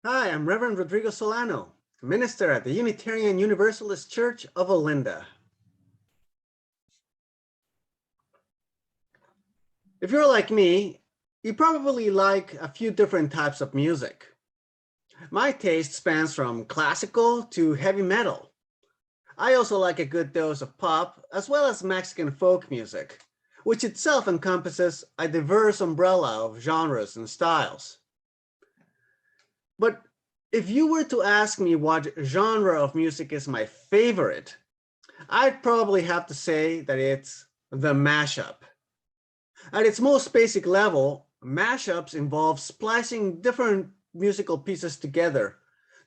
Hi, I'm Reverend Rodrigo Solano, minister at the Unitarian Universalist Church of Olinda. If you're like me, you probably like a few different types of music. My taste spans from classical to heavy metal. I also like a good dose of pop, as well as Mexican folk music, which itself encompasses a diverse umbrella of genres and styles. But if you were to ask me what genre of music is my favorite, I'd probably have to say that it's the mashup. At its most basic level, mashups involve splicing different musical pieces together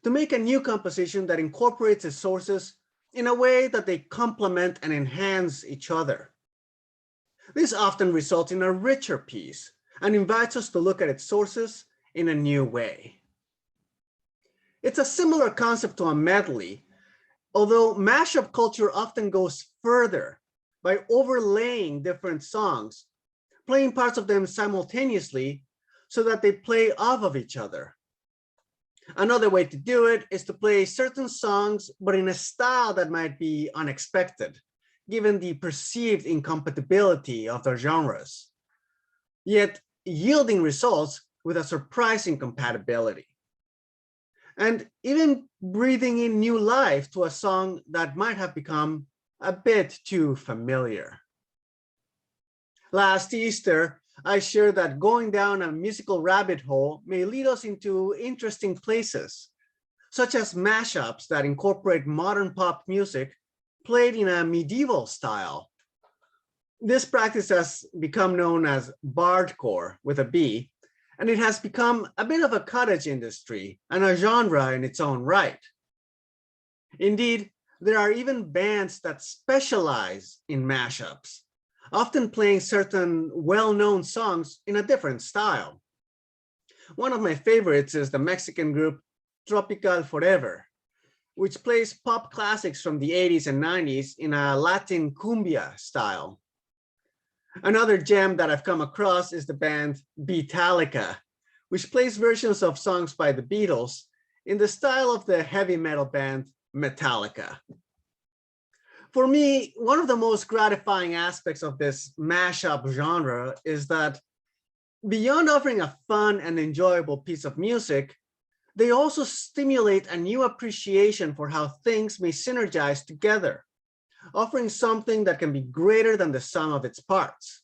to make a new composition that incorporates its sources in a way that they complement and enhance each other. This often results in a richer piece and invites us to look at its sources in a new way. It's a similar concept to a medley, although mashup culture often goes further by overlaying different songs, playing parts of them simultaneously so that they play off of each other. Another way to do it is to play certain songs, but in a style that might be unexpected, given the perceived incompatibility of their genres, yet yielding results with a surprising compatibility. And even breathing in new life to a song that might have become a bit too familiar. Last Easter, I shared that going down a musical rabbit hole may lead us into interesting places, such as mashups that incorporate modern pop music played in a medieval style. This practice has become known as bardcore with a B, and it has become a bit of a cottage industry and a genre in its own right. Indeed, there are even bands that specialize in mashups, often playing certain well-known songs in a different style. One of my favorites is the Mexican group Tropical Forever, which plays pop classics from the 80s and 90s in a Latin cumbia style. Another gem that I've come across is the band Beatallica, which plays versions of songs by the Beatles in the style of the heavy metal band Metallica. For me, one of the most gratifying aspects of this mashup genre is that beyond offering a fun and enjoyable piece of music, they also stimulate a new appreciation for how things may synergize together, offering something that can be greater than the sum of its parts.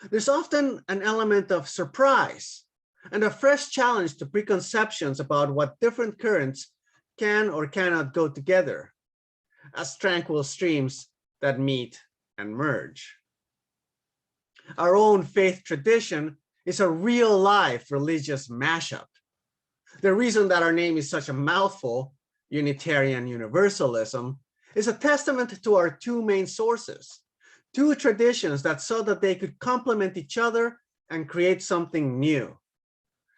There's often an element of surprise and a fresh challenge to preconceptions about what different currents can or cannot go together as tranquil streams that meet and merge. Our own faith tradition is a real-life religious mashup. The reason that our name is such a mouthful, Unitarian Universalism, is a testament to our two main sources, two traditions that saw that they could complement each other and create something new,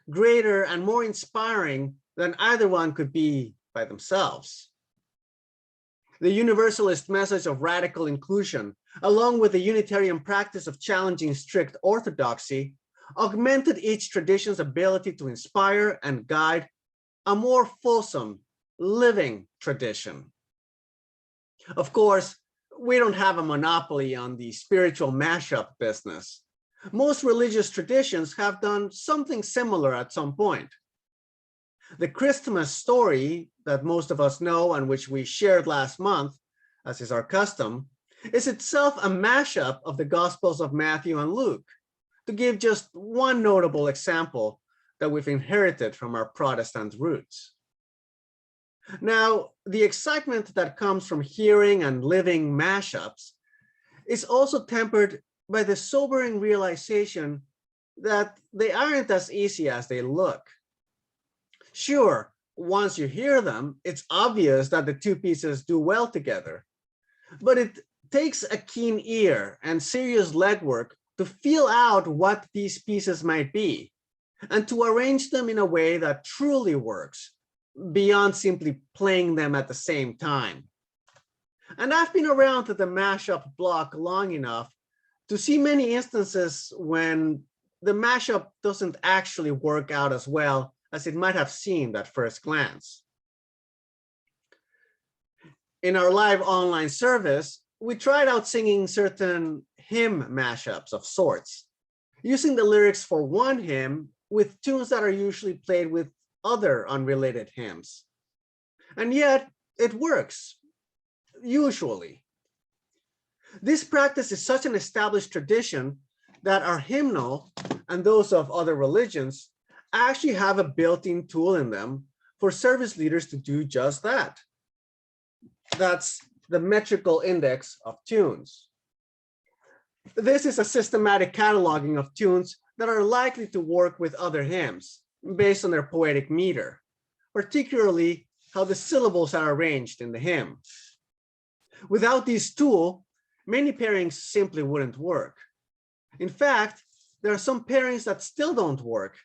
greater and more inspiring than either one could be by themselves. The Universalist message of radical inclusion, along with the Unitarian practice of challenging strict orthodoxy, augmented each tradition's ability to inspire and guide a more fulsome, living tradition. Of course, we don't have a monopoly on the spiritual mashup business. Most religious traditions have done something similar at some point. The Christmas story that most of us know and which we shared last month, as is our custom, is itself a mashup of the Gospels of Matthew and Luke, to give just one notable example that we've inherited from our Protestant roots. Now, the excitement that comes from hearing and living mashups is also tempered by the sobering realization that they aren't as easy as they look. Sure, once you hear them, it's obvious that the two pieces do well together, but it takes a keen ear and serious legwork to feel out what these pieces might be and to arrange them in a way that truly works, beyond simply playing them at the same time. And I've been around the mashup block long enough to see many instances when the mashup doesn't actually work out as well as it might have seemed at first glance. In our live online service, we tried out singing certain hymn mashups of sorts, using the lyrics for one hymn with tunes that are usually played with other unrelated hymns. And yet, it works, usually. This practice is such an established tradition that our hymnal and those of other religions actually have a built-in tool in them for service leaders to do just that. That's the metrical index of tunes. This is a systematic cataloging of tunes that are likely to work with other hymns based on their poetic meter, particularly how the syllables are arranged in the hymn. Without this tool, many pairings simply wouldn't work. In fact, there are some pairings that still don't work,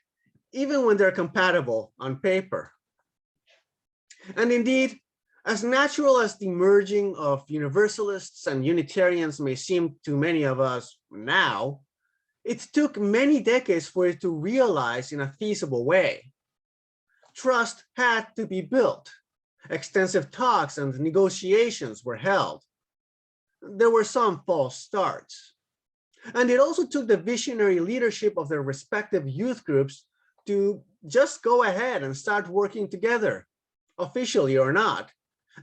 even when they're compatible on paper. And indeed, as natural as the merging of Universalists and Unitarians may seem to many of us now, it took many decades for it to realize in a feasible way. Trust had to be built. Extensive talks and negotiations were held. There were some false starts. And it also took the visionary leadership of their respective youth groups to just go ahead and start working together, officially or not,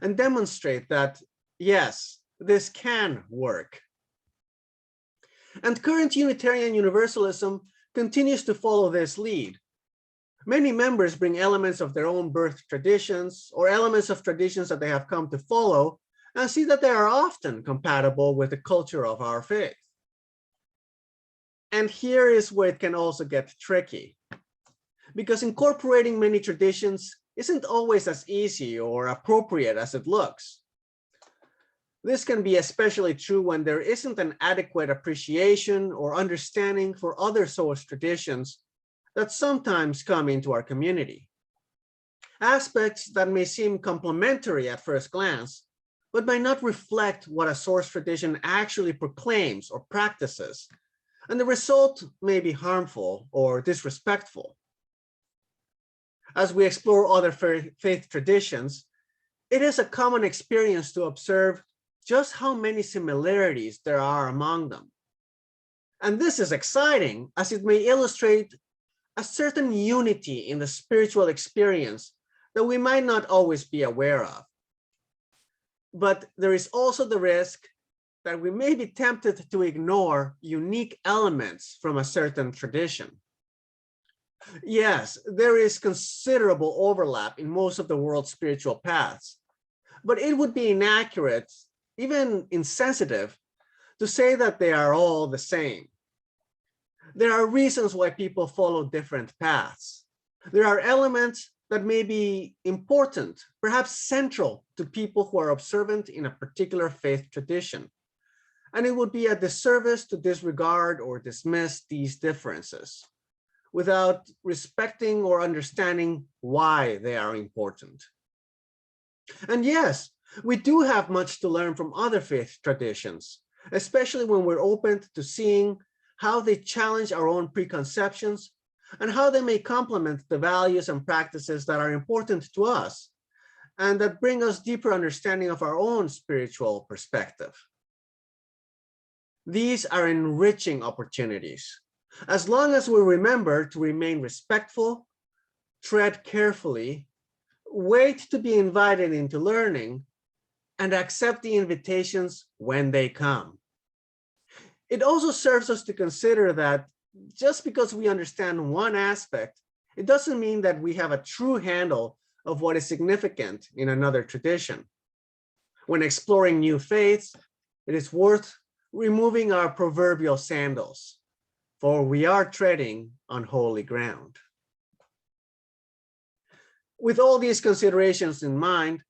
and demonstrate that, yes, this can work. And current Unitarian Universalism continues to follow this lead. Many members bring elements of their own birth traditions or elements of traditions that they have come to follow and see that they are often compatible with the culture of our faith. And here is where it can also get tricky, because incorporating many traditions isn't always as easy or appropriate as it looks. This can be especially true when there isn't an adequate appreciation or understanding for other source traditions that sometimes come into our community. Aspects that may seem complementary at first glance, but may not reflect what a source tradition actually proclaims or practices, and the result may be harmful or disrespectful. As we explore other faith traditions, it is a common experience to observe just how many similarities there are among them. And this is exciting, as it may illustrate a certain unity in the spiritual experience that we might not always be aware of. But there is also the risk that we may be tempted to ignore unique elements from a certain tradition. Yes, there is considerable overlap in most of the world's spiritual paths, but it would be inaccurate, even insensitive, to say that they are all the same. There are reasons why people follow different paths. There are elements that may be important, perhaps central to people who are observant in a particular faith tradition. And it would be a disservice to disregard or dismiss these differences without respecting or understanding why they are important. And yes, we do have much to learn from other faith traditions, especially when we're open to seeing how they challenge our own preconceptions and how they may complement the values and practices that are important to us and that bring us deeper understanding of our own spiritual perspective. These are enriching opportunities, as long as we remember to remain respectful, tread carefully, wait to be invited into learning, and accept the invitations when they come. It also serves us to consider that just because we understand one aspect, it doesn't mean that we have a true handle of what is significant in another tradition. When exploring new faiths, it is worth removing our proverbial sandals, for we are treading on holy ground. With all these considerations in mind,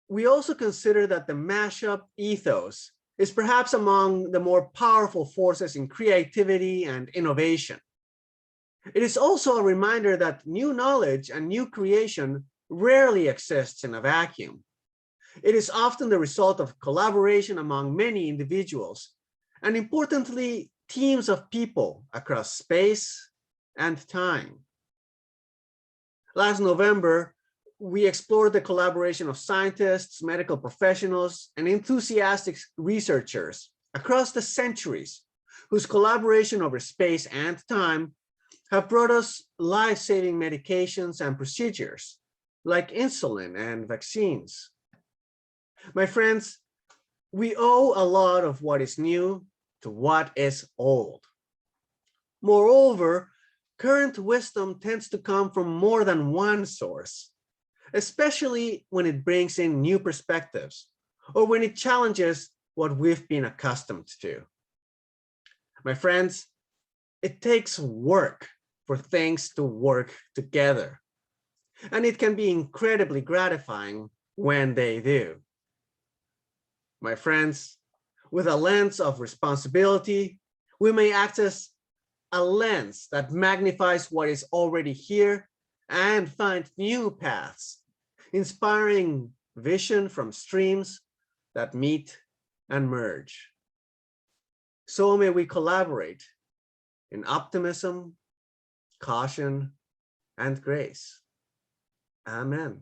we also consider that the mashup ethos is perhaps among the more powerful forces in creativity and innovation. It is also a reminder that new knowledge and new creation rarely exists in a vacuum. It is often the result of collaboration among many individuals, and importantly, teams of people across space and time. Last November, we explored the collaboration of scientists, medical professionals, and enthusiastic researchers across the centuries, whose collaboration over space and time have brought us life-saving medications and procedures like insulin and vaccines. My friends, we owe a lot of what is new to what is old. Moreover, current wisdom tends to come from more than one source, especially when it brings in new perspectives or when it challenges what we've been accustomed to. My friends, it takes work for things to work together, and it can be incredibly gratifying when they do. My friends, with a lens of responsibility, we may act as a lens that magnifies what is already here and find new paths, inspiring vision from streams that meet and merge. So may we collaborate in optimism, caution, and grace. Amen.